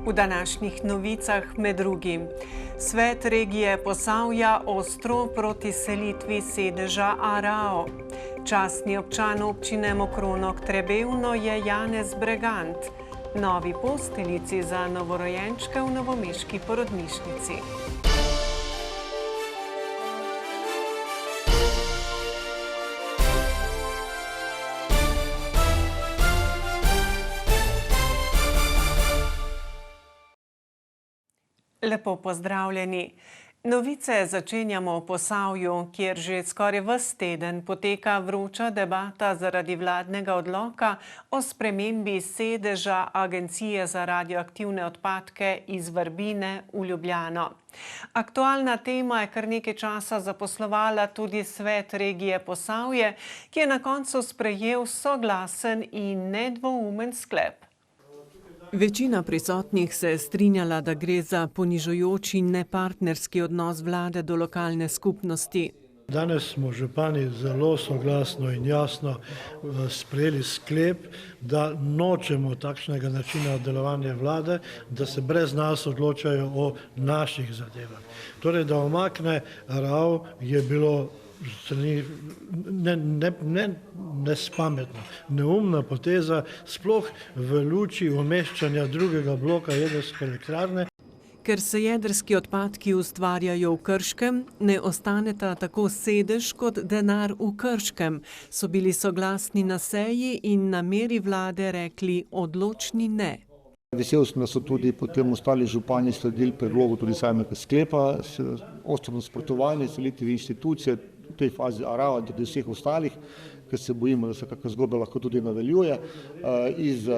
V današnjih novicah med drugim Svet regije Posavja ostro proti selitvi sedeža ARAO. Častni občan občine Mokronog Trebevno je Janez Bregant. Novi posteljici za novorojenčke v novomeški porodnišnici. Lepo pozdravljeni. Novice začenjamo v Posavju, kjer že skoraj ves teden poteka vroča debata zaradi vladnega odloka o spremembi sedeža Agencije za radioaktivne odpadke iz Vrbine v Ljubljano. Aktualna tema je kar nekaj časa zaposlovala tudi Svet regije Posavje, ki je na koncu sprejel soglasen in nedvoumen sklep. Večina prisotnih se je strinjala, da gre za ponižujoč in nepartnerski odnos vlade do lokalne skupnosti. Danes smo župani zelo soglasno in jasno sprejeli sklep, da nočemo takšnega načina delovanja vlade, da se brez nas odločajo o naših zadevah. Torej, da omakne ARAO je bilo nespametno, neumna poteza, sploh v luči umeščanja drugega bloka jedrske elektrarne. Ker se jedrski odpadki ustvarjajo v Krškem, ne ostaneta tako sedež kot denar v Krškem, so bili soglasni na seji in nameri vlade rekli odločni ne. Vesel sem, da so tudi potem ostali župani sledili predlogu tudi samega sklepa, ostro nasprotovanje selitvi institucije, v tej fazi ARAO in tudi vseh ostalih, ker se bojimo, da se kakšna zgodba lahko tudi nadaljuje iz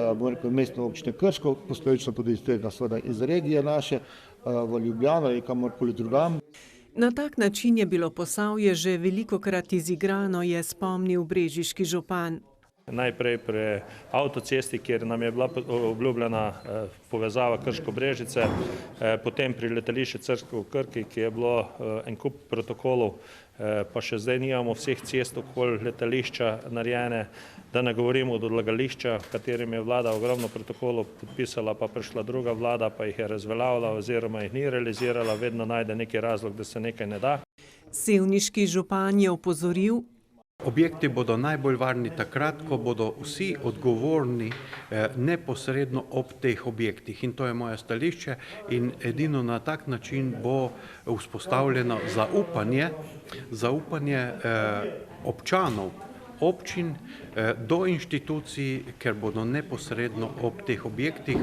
mestne občine Krško, posledično tudi iz tega, seveda iz regije naše v Ljubljano in kamorkoli drugam. Na tak način je bilo Posavje že velikokrat izigrano, je spomnil brežiški župan. Najprej pri avtocesti, kjer nam je bila obljubljena povezava Krško-Brežice, potem pri letališču Crsko v Krki, ki je bilo en kup protokolov, pa še zdaj nimamo vseh cest okoli letališča narejene, da ne govorimo od odlagališča, v katerem je vlada ogromno protokolov podpisala, pa prišla druga vlada, pa jih je razveljavila oziroma jih ni realizirala, vedno najde neki razlog, da se nekaj ne da. Sevniški župan je opozoril: Objekti bodo najbolj varni takrat, ko bodo vsi odgovorni neposredno ob teh objektih. In to je moje stališče in edino na tak način bo vzpostavljeno zaupanje občanov, občin do inštitucij, ker bodo neposredno ob teh objektih.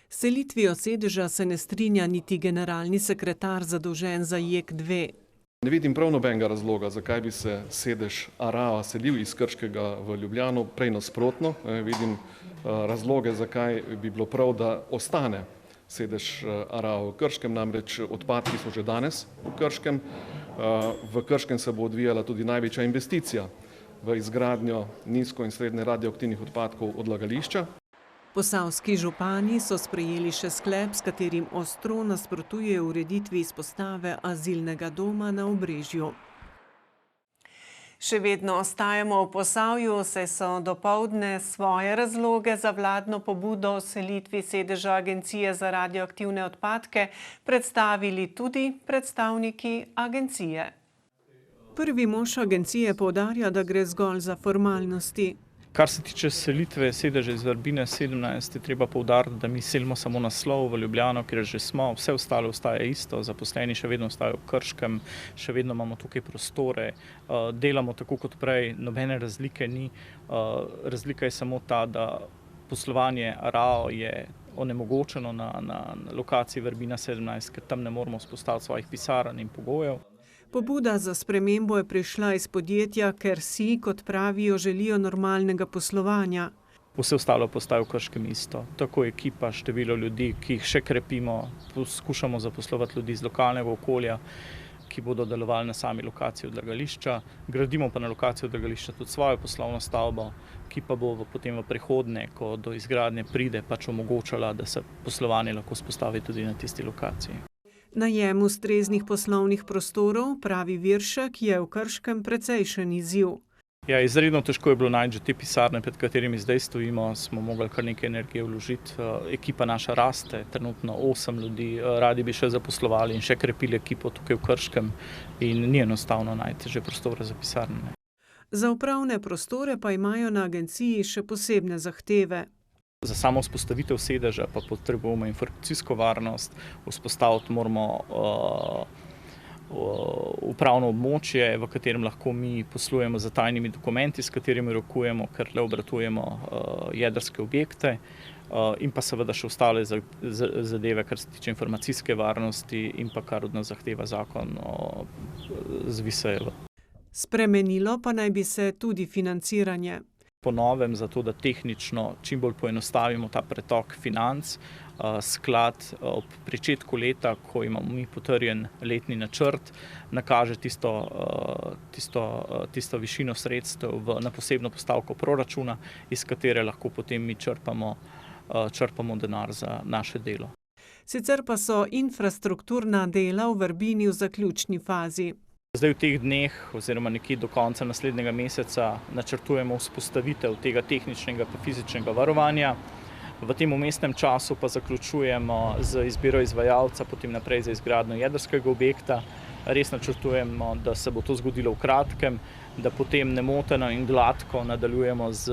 Selitvijo sedeža se ne strinja niti generalni sekretar zadolžen za JEK2. Ne vidim prav nobenega razloga, zakaj bi se sedež ARAO selil iz Krškega v Ljubljano, prej nasprotno. Vidim razloge, zakaj bi bilo prav, da ostane sedež ARAO v Krškem, namreč odpadki so že danes v Krškem. V Krškem se bo odvijala tudi največja investicija v izgradnjo nizko in srednje radioaktivnih odpadkov odlagališča. Posavski župani so sprejeli še sklep, s katerim ostro nasprotujejo ureditvi izpostave azilnega doma na Obrežju. Še vedno ostajamo v Posavju, saj so dopoldne svoje razloge za vladno pobudo o selitvi sedeža Agencije za radioaktivne odpadke predstavili tudi predstavniki agencije. Prvi mož agencije poudarja, da gre zgolj za formalnosti. Kar se tiče selitve sedeža iz Vrbine 17, je treba poudariti, da mi selimo samo naslov v Ljubljano, kjer že smo, vse ostalo ostaja isto, zaposleni še vedno ostajajo v Krškem, še vedno imamo tukaj prostore, delamo tako kot prej, nobene razlike ni. Razlika je samo ta, da poslovanje ARAO je onemogočeno na lokaciji Vrbina 17, ker tam ne moremo vzpostaviti svojih pisarn in pogojev. Pobuda za spremembo je prišla iz podjetja, ker si, kot pravijo, želijo normalnega poslovanja. Vse ostalo postaja v Krškem isto. Tako ekipa, število ljudi, ki jih še krepimo, poskušamo zaposlovati ljudi iz lokalnega okolja, ki bodo delovali na sami lokaciji odlagališča. Gradimo pa na lokaciji odlagališča tudi svojo poslovno stavbo, ki pa bo potem v prihodnje, ko do izgradnje pride, pač omogočala, da se poslovanje lahko spostavi tudi na tisti lokaciji. Najem ustreznih poslovnih prostorov, pravi Viršek, je v Krškem precejšen izziv. Ja, izredno težko je bilo najti že te pisarne, pred katerimi zdaj stojimo, smo mogli kar nekaj energije vložiti. Ekipa naša raste, trenutno 8 ljudi, radi bi še zaposlovali in še krepili ekipo tukaj v Krškem in ni enostavno najti že prostore za pisarne. Za upravne prostore pa imajo na agenciji še posebne zahteve. Za samo vzpostavitev sedeža pa potrebujemo informacijsko varnost, vzpostaviti moramo upravno območje, v katerem lahko mi poslujemo z tajnimi dokumenti, s katerimi rokujemo, ker le obratujemo jedrske objekte in pa seveda še ostale zadeve, kar se tiče informacijske varnosti in pa kar od nas zahteva zakon z VIS-ev. Spremenilo pa naj bi se tudi financiranje. Po novem, zato da tehnično čim bolj poenostavimo ta pretok financ, sklad ob pričetku leta, ko imamo mi potrjen letni načrt, nakaže tisto višino sredstev na posebno postavko proračuna, iz katere lahko potem mi črpamo denar za naše delo. Sicer pa so infrastrukturna dela v Vrbini v zaključni fazi. Zdaj v teh dneh oziroma nekje do konca naslednjega meseca načrtujemo vzpostavitev tega tehničnega pa fizičnega varovanja. V tem umestnem času pa zaključujemo z izbiro izvajalca, potem naprej za izgradnjo jedrskega objekta. Res načrtujemo, da se bo to zgodilo v kratkem, da potem nemoteno in gladko nadaljujemo z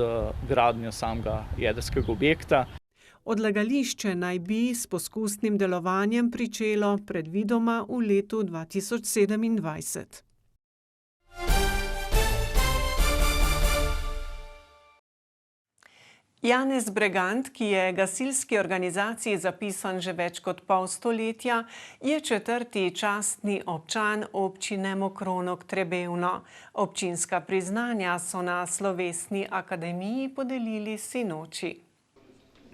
gradnjo samega jedrskega objekta. Odlagališče naj bi s poskusnim delovanjem pričelo predvidoma v letu 2027. Janez Bregant, ki je gasilski organizaciji zapisan že več kot pol stoletja, je 4. častni občan občine Mokronog Trebevno. Občinska priznanja so na slovesni akademiji podelili sinoči.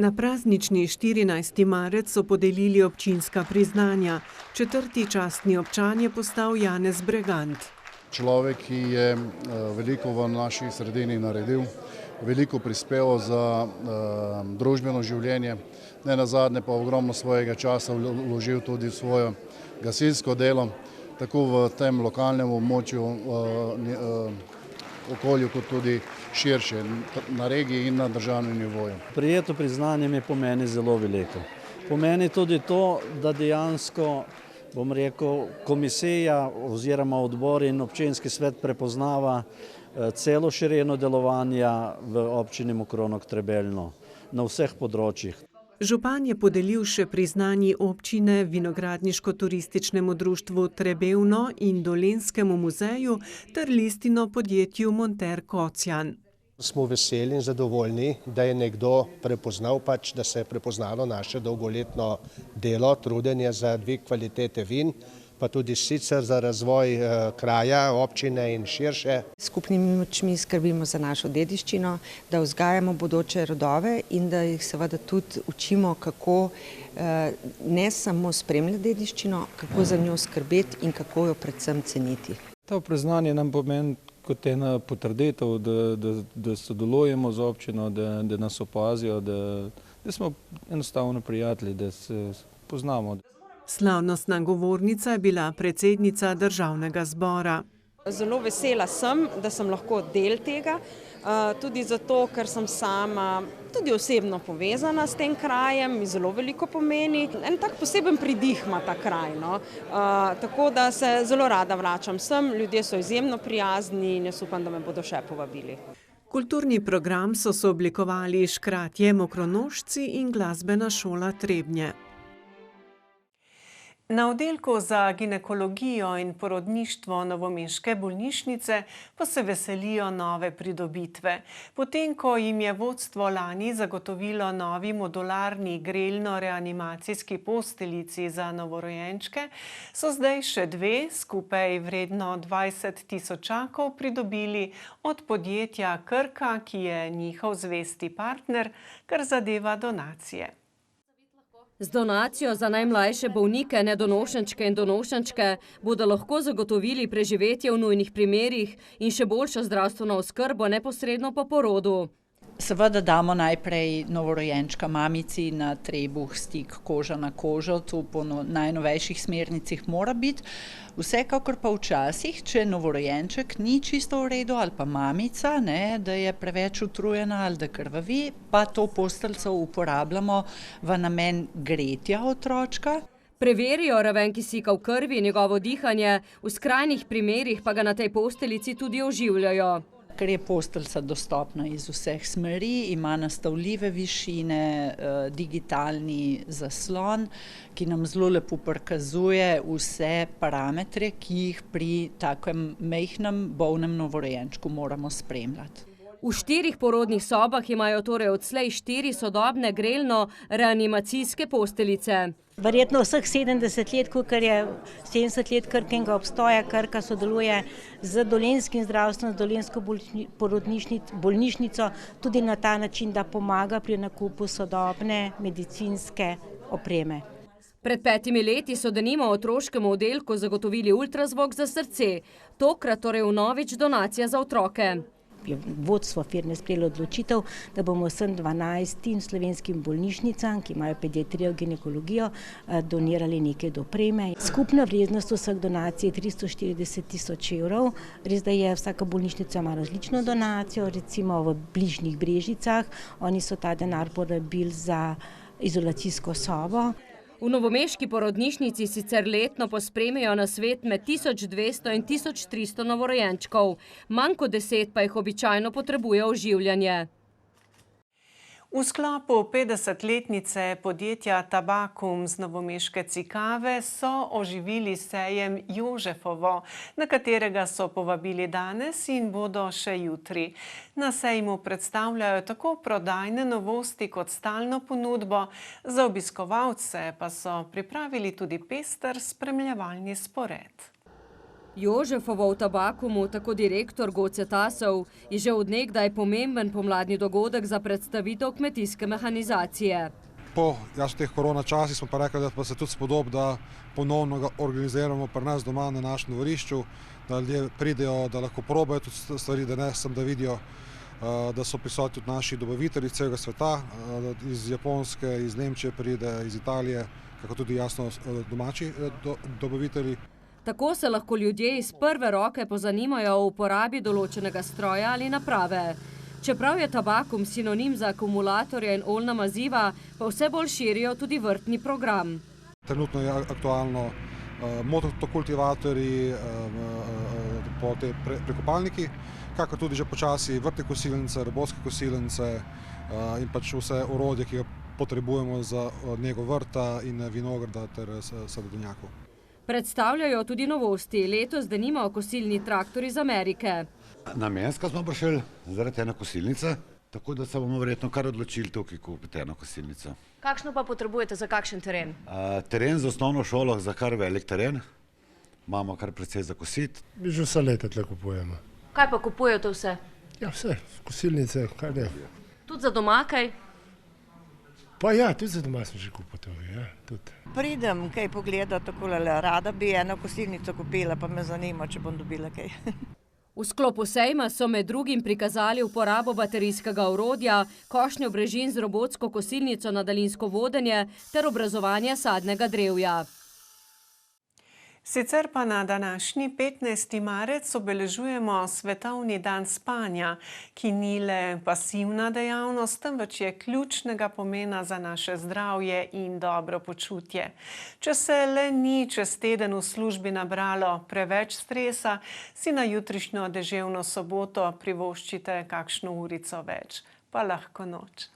Na praznični 14. marec so podelili občinska priznanja. 4. častni občan je postal Janez Bregant. Človek, ki je veliko v naši sredini naredil, veliko prispeval za družbeno življenje, ne nazadnje pa ogromno svojega časa vložil tudi v svoje gasilsko delo, tako v tem lokalnem območju, okolju, kot tudi širše, na regiji in na državnem nivoju. Prijeto priznanje mi pomeni zelo veliko. Pomeni tudi to, da dejansko, bom rekel, komisija oziroma odbor in občinski svet prepoznava celo širino delovanja v občini Mokronog Trebelno na vseh področjih. Župan je podelil še priznanji občine Vinogradniško-turističnemu društvu Trebevno in Dolenjskemu muzeju ter listino podjetju Monter Kocjan. Smo veseli in zadovoljni, da je nekdo prepoznal, da se je prepoznalo naše dolgoletno delo, trudenje za dvig kvalitete vin, pa tudi sicer za razvoj kraja, občine in širše. Skupnimi močmi skrbimo za našo dediščino, da vzgajamo bodoče rodove in da jih seveda tudi učimo, kako ne samo spremljati dediščino, kako za njo skrbeti in kako jo predvsem ceniti. To priznanje nam pomeni kot ena potrditev, da sodelujemo z občino, da nas opazijo, da smo enostavno prijatelji, da se poznamo. Slavnostna govornica je bila predsednica Državnega zbora. Zelo vesela sem, da sem lahko del tega, tudi zato, ker sem sama tudi osebno povezana s tem krajem, mi zelo veliko pomeni. En tak poseben pridih ima ta kraj, no? Tako da se zelo rada vračam sem, ljudje so izjemno prijazni in jaz upam, da me bodo še povabili. Kulturni program so sooblikovali Škratje Mokronožci in Glasbena šola Trebnje. Na oddelku za ginekologijo in porodništvo novomeške bolnišnice pa se veselijo nove pridobitve. Potem, ko jim je vodstvo lani zagotovilo novi modularni grelno-reanimacijski posteljici za novorojenčke, so zdaj še 2, skupaj vredno 20 tisočakov, pridobili od podjetja Krka, ki je njihov zvesti partner, kar zadeva donacije. Z donacijo za najmlajše bolnike, nedonošenčke in donošenčke bodo lahko zagotovili preživetje v nujnih primerih in še boljšo zdravstveno oskrbo neposredno po porodu. Seveda damo najprej novorojenčka mamici na trebuh, stik koža na kožo, to po najnovejših smernicah mora biti. Vsekakor pa včasih, če novorojenček ni čisto v redu ali pa mamica, da je preveč utrujena ali da krvavi, pa to posteljico uporabljamo v namen gretja otročka. Preverijo raven kisika v krvi, njegovo dihanje, v skrajnih primerih pa ga na tej posteljici tudi oživljajo. Ker je posteljica dostopna iz vseh smeri, ima nastavljive višine, digitalni zaslon, ki nam zelo lepo prikazuje vse parametre, ki jih pri takem majhnem bolnem novorojenčku moramo spremljati. V 4 porodnih sobah imajo torej odslej 4 sodobne grelno-reanimacijske posteljice. Verjetno vseh 70 let, kakor je 70 let Krkinega obstoja, Krka sodeluje z Dolenjskim zdravstvom, z Dolenjsko bolnišnico, tudi na ta način, da pomaga pri nakupu sodobne medicinske opreme. Pred 5 leti so denimo otroškemu oddelku zagotovili ultrazvok za srce, tokrat torej vnovič donacija za otroke. Vodstvo firme sprejelo odločitev, da bomo vsem 12 slovenskim bolnišnicam, ki imajo pediatrijo, ginekologijo, donirali nekaj do opreme. Skupna vrednost vseh donacij je 340 000 evrov. Res, da je vsaka bolnišnica ima različno donacijo, recimo v bližnjih Brežicah, oni so ta denar porabili za izolacijsko sobo. V novomeški porodnišnici sicer letno pospremijo na svet med 1200 in 1300 novorojenčkov, manj kot 10 pa jih običajno potrebuje oživljanje. V sklopu 50-letnice podjetja Tabakum z novomeške Cikave so oživili sejem Jožefovo, na katerega so povabili danes in bodo še jutri. Na sejmu predstavljajo tako prodajne novosti kot stalno ponudbo, za obiskovalce pa so pripravili tudi pester spremljevalni spored. Jožefovo v Tabakumu, tako direktor Goce Tasov, je že od nekdaj pomemben pomladni dogodek za predstavitev kmetijske mehanizacije. Po teh korona časih smo pa rekli, da pa se tudi spodob, da ponovno ga organiziramo pri nas doma na našem dvorišču, da ljudje pridejo, da lahko probajo tudi stvari, da ne samo da vidijo, da so prisotni tudi naši dobavitelji iz celega sveta, iz Japonske, iz Nemčije pride, iz Italije, kako tudi jasno domači dobavitelji. Tako se lahko ljudje iz prve roke pozanimajo o uporabi določenega stroja ali naprave. Čeprav je Tabakum sinonim za akumulatorje in oljna maziva, pa vse bolj širijo tudi vrtni program. Trenutno je aktualno motokultivatorji, prekopalniki, kakor tudi že počasi vrtne kosilnice, robotske kosilnice in pač vse orodje, ki ga potrebujemo za nego vrta in vinograda ter sadovnjakov. Predstavljajo tudi novosti, letos denimo kosilni traktor iz Amerike. Namensko smo prišli zaradi ene kosilnice, tako da se bomo verjetno kar odločili tukaj kupiti eno kosilnico. Kakšno pa potrebujete za kakšen teren? Teren za osnovno šolo, za kar velik teren, imamo kar precej za kositi. Mi že vse leta tle kupujemo. Kaj pa kupujete vse? Ja, vse, kosilnice, kaj ne. Tudi za doma kaj? Pa ja, tudi za doma sem že kupil to, ja, tudi. Pridem kaj pogledati, takole, rada bi eno kosilnico kupila, pa me zanima, če bom dobila kaj. V sklopu sejma so med drugim prikazali uporabo baterijskega orodja, košnjo brežin z robotsko kosilnico na daljinsko vodenje ter obrazovanje sadnega drevja. Sicer pa na današnji 15. marec obeležujemo Svetovni dan spanja, ki ni le pasivna dejavnost, temveč je ključnega pomena za naše zdravje in dobro počutje. Če se le ni čez teden v službi nabralo preveč stresa, si na jutrišnjo deževno soboto privoščite kakšno urico več. Pa lahko noč.